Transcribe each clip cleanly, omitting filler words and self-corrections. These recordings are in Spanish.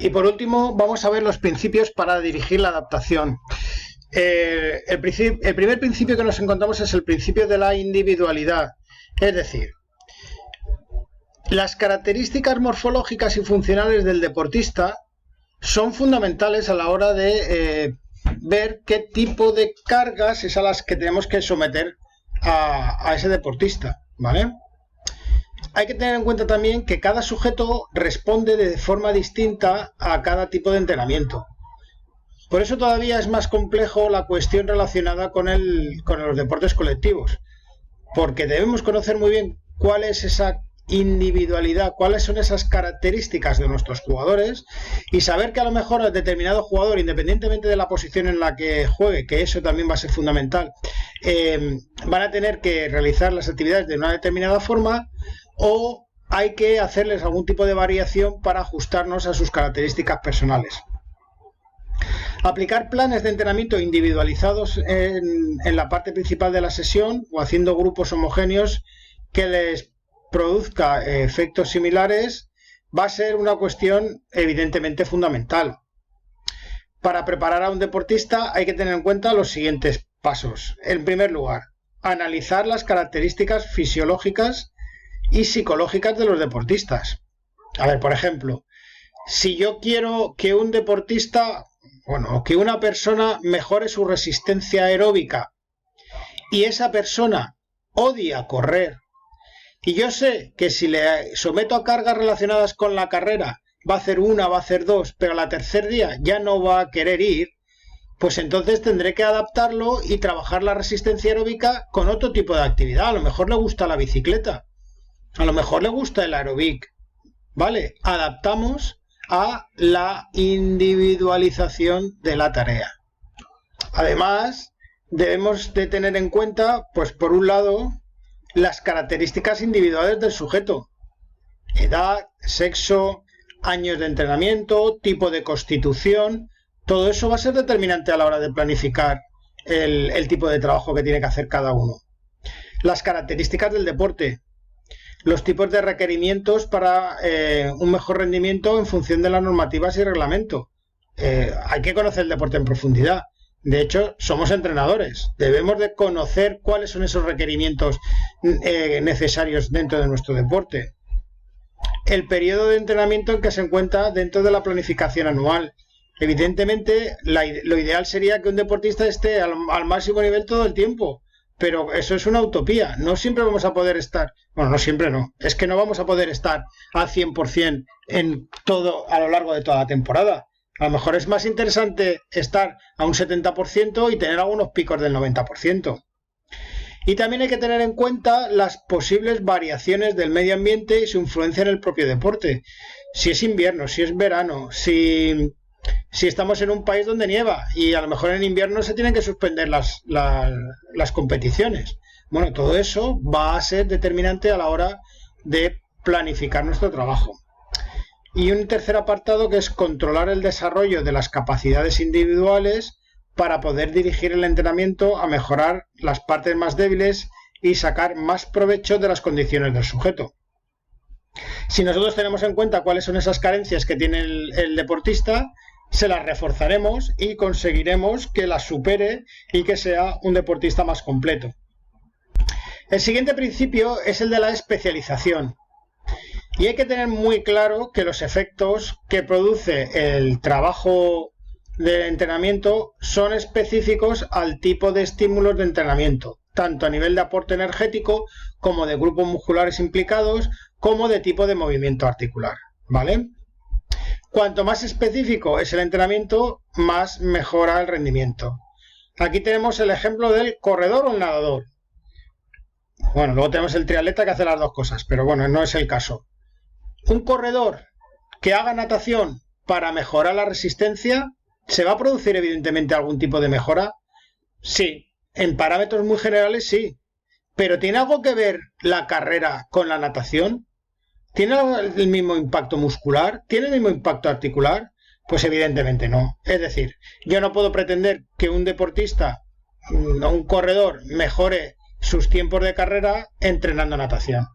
Y por último, vamos a ver los principios para dirigir la adaptación. El primer principio que nos encontramos es el principio de la individualidad. Es decir, las características morfológicas y funcionales del deportista son fundamentales a la hora de ver qué tipo de cargas es a las que tenemos que someter a ese deportista, ¿vale? Hay que tener en cuenta también que cada sujeto responde de forma distinta a cada tipo de entrenamiento. Por eso todavía es más complejo la cuestión relacionada con los deportes colectivos, porque debemos conocer muy bien cuál es esa individualidad, cuáles son esas características de nuestros jugadores y saber que a lo mejor el determinado jugador, independientemente de la posición en la que juegue, que eso también va a ser fundamental, van a tener que realizar las actividades de una determinada forma o hay que hacerles algún tipo de variación para ajustarnos a sus características personales. Aplicar planes de entrenamiento individualizados en la parte principal de la sesión o haciendo grupos homogéneos que les produzca efectos similares va a ser una cuestión evidentemente fundamental. Para preparar a un deportista hay que tener en cuenta los siguientes pasos. En primer lugar, analizar las características fisiológicas y psicológicas de los deportistas. A ver, por ejemplo, si yo quiero que un deportista, que una persona mejore su resistencia aeróbica y esa persona odia correr, y yo sé que si le someto a cargas relacionadas con la carrera va a hacer una, va a hacer dos, pero al tercer día ya no va a querer ir, pues entonces tendré que adaptarlo y trabajar la resistencia aeróbica con otro tipo de actividad. A lo mejor le gusta la bicicleta, a lo mejor le gusta el aeróbic, ¿vale? Adaptamos a la individualización de la tarea. Además, debemos de tener en cuenta, pues por un lado, las características individuales del sujeto: edad, sexo, años de entrenamiento, tipo de constitución. Todo eso va a ser determinante a la hora de planificar el tipo de trabajo que tiene que hacer cada uno. Las características del deporte, los tipos de requerimientos para un mejor rendimiento en función de las normativas y reglamento. Hay que conocer el deporte en profundidad. De hecho, somos entrenadores. Debemos de conocer cuáles son esos requerimientos necesarios dentro de nuestro deporte. El periodo de entrenamiento en que se encuentra dentro de la planificación anual. Evidentemente, lo ideal sería que un deportista esté al máximo nivel todo el tiempo, pero eso es una utopía. No siempre vamos a poder estar, no siempre no, es que no vamos a poder estar al 100% en todo a lo largo de toda la temporada. A lo mejor es más interesante estar a un 70% y tener algunos picos del 90%. Y también hay que tener en cuenta las posibles variaciones del medio ambiente y su influencia en el propio deporte. Si es invierno, si es verano, si estamos en un país donde nieva y a lo mejor en invierno se tienen que suspender las competiciones. Bueno, todo eso va a ser determinante a la hora de planificar nuestro trabajo. Y un tercer apartado que es controlar el desarrollo de las capacidades individuales para poder dirigir el entrenamiento a mejorar las partes más débiles y sacar más provecho de las condiciones del sujeto. Si nosotros tenemos en cuenta cuáles son esas carencias que tiene el deportista, se las reforzaremos y conseguiremos que las supere y que sea un deportista más completo. El siguiente principio es el de la especialización. Y hay que tener muy claro que los efectos que produce el trabajo de entrenamiento son específicos al tipo de estímulos de entrenamiento, tanto a nivel de aporte energético como de grupos musculares implicados, como de tipo de movimiento articular, ¿vale? Cuanto más específico es el entrenamiento, más mejora el rendimiento. Aquí tenemos el ejemplo del corredor o el nadador. Bueno, luego tenemos el triatleta que hace las dos cosas, pero bueno, no es el caso. Un corredor que haga natación para mejorar la resistencia, ¿se va a producir evidentemente algún tipo de mejora? Sí, en parámetros muy generales sí, pero ¿tiene algo que ver la carrera con la natación? ¿Tiene el mismo impacto muscular? ¿Tiene el mismo impacto articular? Pues evidentemente no. Es decir, yo no puedo pretender que un deportista, un corredor, mejore sus tiempos de carrera entrenando natación.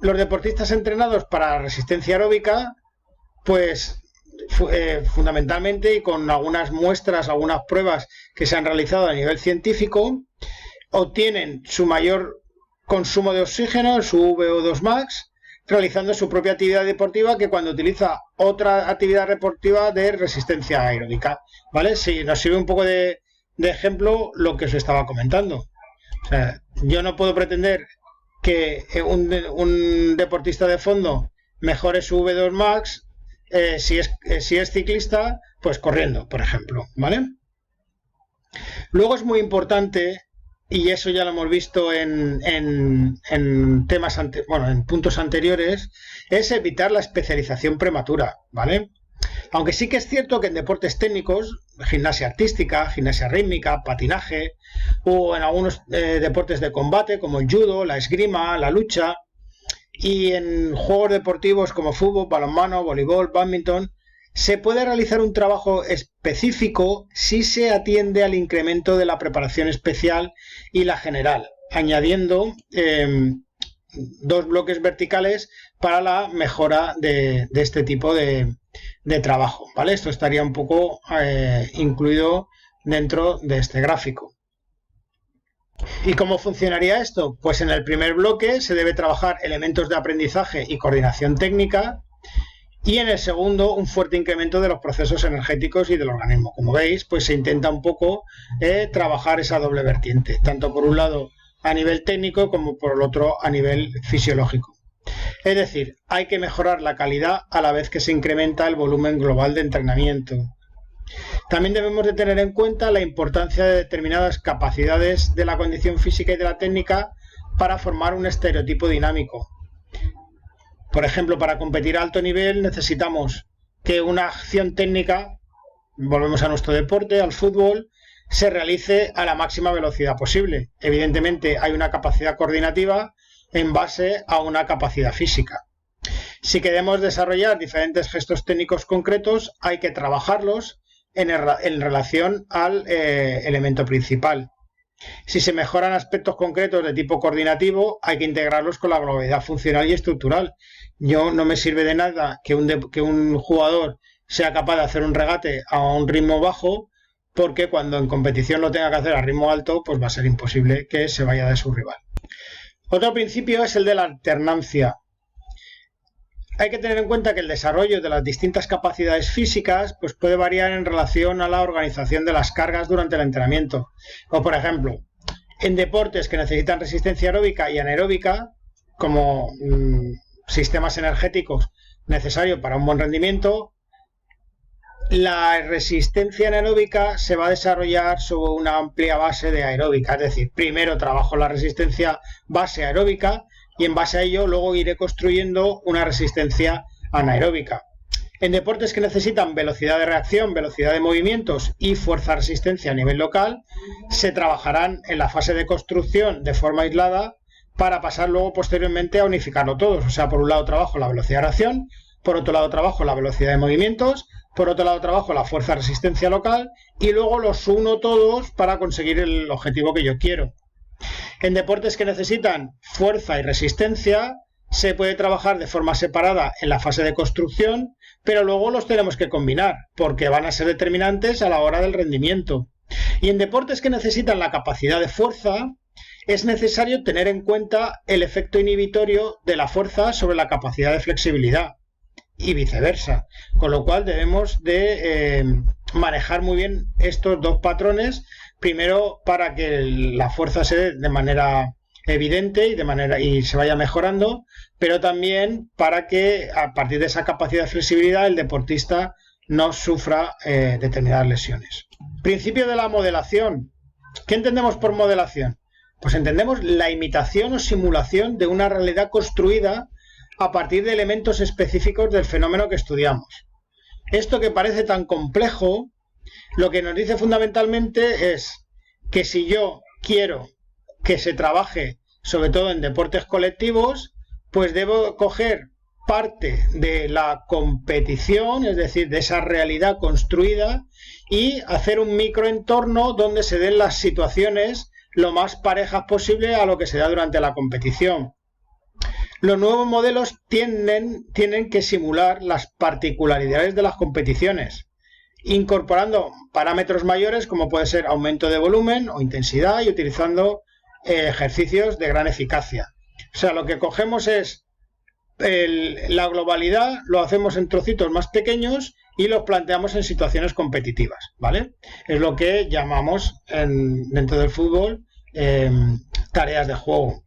Los deportistas entrenados para resistencia aeróbica pues fundamentalmente, y con algunas muestras, algunas pruebas que se han realizado a nivel científico, obtienen su mayor consumo de oxígeno, su VO2 max, realizando su propia actividad deportiva, que cuando utiliza otra actividad deportiva de resistencia aeróbica, ¿vale? Si nos sirve un poco de ejemplo lo que os estaba comentando. O sea, yo no puedo pretender que un deportista de fondo mejore su V2 max si es ciclista, pues corriendo, por ejemplo, ¿vale? Luego es muy importante, y eso ya lo hemos visto en temas en puntos anteriores, es evitar la especialización prematura, ¿vale? Aunque sí que es cierto que en deportes técnicos, gimnasia artística, gimnasia rítmica, patinaje, o en algunos deportes de combate como el judo, la esgrima, la lucha, y en juegos deportivos como fútbol, balonmano, voleibol, bádminton, se puede realizar un trabajo específico si se atiende al incremento de la preparación especial y la general, añadiendo 2 bloques verticales para la mejora de este tipo de trabajo, ¿vale? Esto estaría un poco incluido dentro de este gráfico. ¿Y cómo funcionaría esto? Pues en el primer bloque se debe trabajar elementos de aprendizaje y coordinación técnica, y en el segundo un fuerte incremento de los procesos energéticos y del organismo. Como veis, pues se intenta un poco trabajar esa doble vertiente, tanto por un lado a nivel técnico como por el otro a nivel fisiológico. Es decir, hay que mejorar la calidad a la vez que se incrementa el volumen global de entrenamiento. También debemos de tener en cuenta la importancia de determinadas capacidades de la condición física y de la técnica para formar un estereotipo dinámico. Por ejemplo, para competir a alto nivel necesitamos que una acción técnica, volvemos a nuestro deporte, al fútbol, se realice a la máxima velocidad posible. Evidentemente hay una capacidad coordinativa en base a una capacidad física. Si queremos desarrollar diferentes gestos técnicos concretos, hay que trabajarlos en relación al elemento principal. Si se mejoran aspectos concretos de tipo coordinativo, hay que integrarlos con la globalidad funcional y estructural. No me sirve de nada que un jugador sea capaz de hacer un regate a un ritmo bajo, porque cuando en competición lo tenga que hacer a ritmo alto, pues va a ser imposible que se vaya de su rival. Otro principio es el de la alternancia. Hay que tener en cuenta que el desarrollo de las distintas capacidades físicas pues puede variar en relación a la organización de las cargas durante el entrenamiento. O, por ejemplo, en deportes que necesitan resistencia aeróbica y anaeróbica, como sistemas energéticos necesarios para un buen rendimiento, la resistencia anaeróbica se va a desarrollar sobre una amplia base de aeróbica. Es decir, primero trabajo la resistencia base aeróbica, y en base a ello luego iré construyendo una resistencia anaeróbica. En deportes que necesitan velocidad de reacción, velocidad de movimientos y fuerza-resistencia a nivel local, se trabajarán en la fase de construcción de forma aislada para pasar luego posteriormente a unificarlo todos. O sea, por un lado trabajo la velocidad de reacción, por otro lado trabajo la velocidad de movimientos, por otro lado trabajo la fuerza-resistencia local y luego los uno todos para conseguir el objetivo que yo quiero. En deportes que necesitan fuerza y resistencia, se puede trabajar de forma separada en la fase de construcción, pero luego los tenemos que combinar, porque van a ser determinantes a la hora del rendimiento. Y en deportes que necesitan la capacidad de fuerza, es necesario tener en cuenta el efecto inhibitorio de la fuerza sobre la capacidad de flexibilidad, y viceversa. Con lo cual debemos de manejar muy bien estos dos patrones, primero para que la fuerza se dé de manera evidente y se vaya mejorando, pero también para que a partir de esa capacidad de flexibilidad el deportista no sufra determinadas lesiones. Principio de la modelación. ¿Qué entendemos por modelación? Pues entendemos la imitación o simulación de una realidad construida a partir de elementos específicos del fenómeno que estudiamos. Esto que parece tan complejo, lo que nos dice fundamentalmente es que si yo quiero que se trabaje, sobre todo en deportes colectivos, pues debo coger parte de la competición, es decir, de esa realidad construida, y hacer un microentorno donde se den las situaciones lo más parejas posible a lo que se da durante la competición. Los nuevos modelos tienen que simular las particularidades de las competiciones, incorporando parámetros mayores como puede ser aumento de volumen o intensidad y utilizando ejercicios de gran eficacia. O sea, lo que cogemos es la globalidad, lo hacemos en trocitos más pequeños y los planteamos en situaciones competitivas, ¿vale? Es lo que llamamos dentro del fútbol tareas de juego.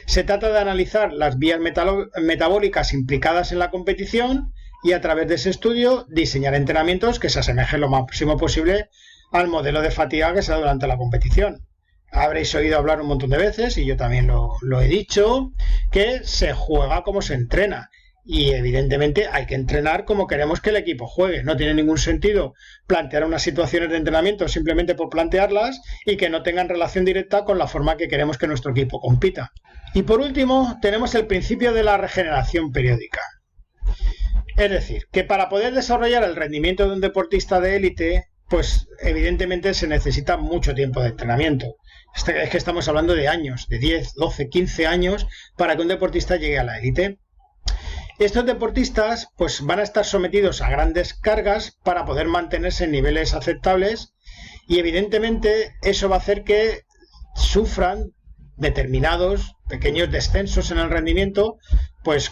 Se trata de analizar las vías metabólicas implicadas en la competición y a través de ese estudio diseñar entrenamientos que se asemejen lo máximo posible al modelo de fatiga que se da durante la competición. Habréis oído hablar un montón de veces, y yo también lo he dicho, que se juega como se entrena. Y evidentemente hay que entrenar como queremos que el equipo juegue. No tiene ningún sentido plantear unas situaciones de entrenamiento simplemente por plantearlas y que no tengan relación directa con la forma que queremos que nuestro equipo compita. Y por último, tenemos el principio de la regeneración periódica. Es decir, que para poder desarrollar el rendimiento de un deportista de élite, pues evidentemente se necesita mucho tiempo de entrenamiento. Es que estamos hablando de años, de 10, 12, 15 años para que un deportista llegue a la élite. Estos deportistas pues van a estar sometidos a grandes cargas para poder mantenerse en niveles aceptables y evidentemente eso va a hacer que sufran determinados pequeños descensos en el rendimiento, pues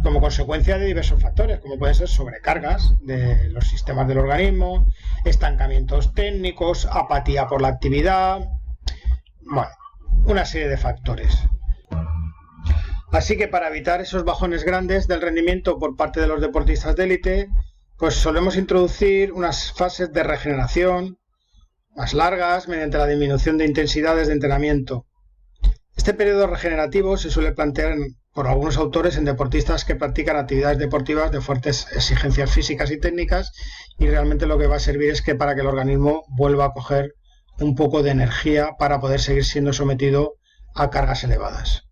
como consecuencia de diversos factores, como pueden ser sobrecargas de los sistemas del organismo, estancamientos técnicos, apatía por la actividad, bueno, una serie de factores. Así que para evitar esos bajones grandes del rendimiento por parte de los deportistas de élite, pues solemos introducir unas fases de regeneración más largas mediante la disminución de intensidades de entrenamiento. Este periodo regenerativo se suele plantear por algunos autores en deportistas que practican actividades deportivas de fuertes exigencias físicas y técnicas, y realmente lo que va a servir es que para que el organismo vuelva a coger un poco de energía para poder seguir siendo sometido a cargas elevadas.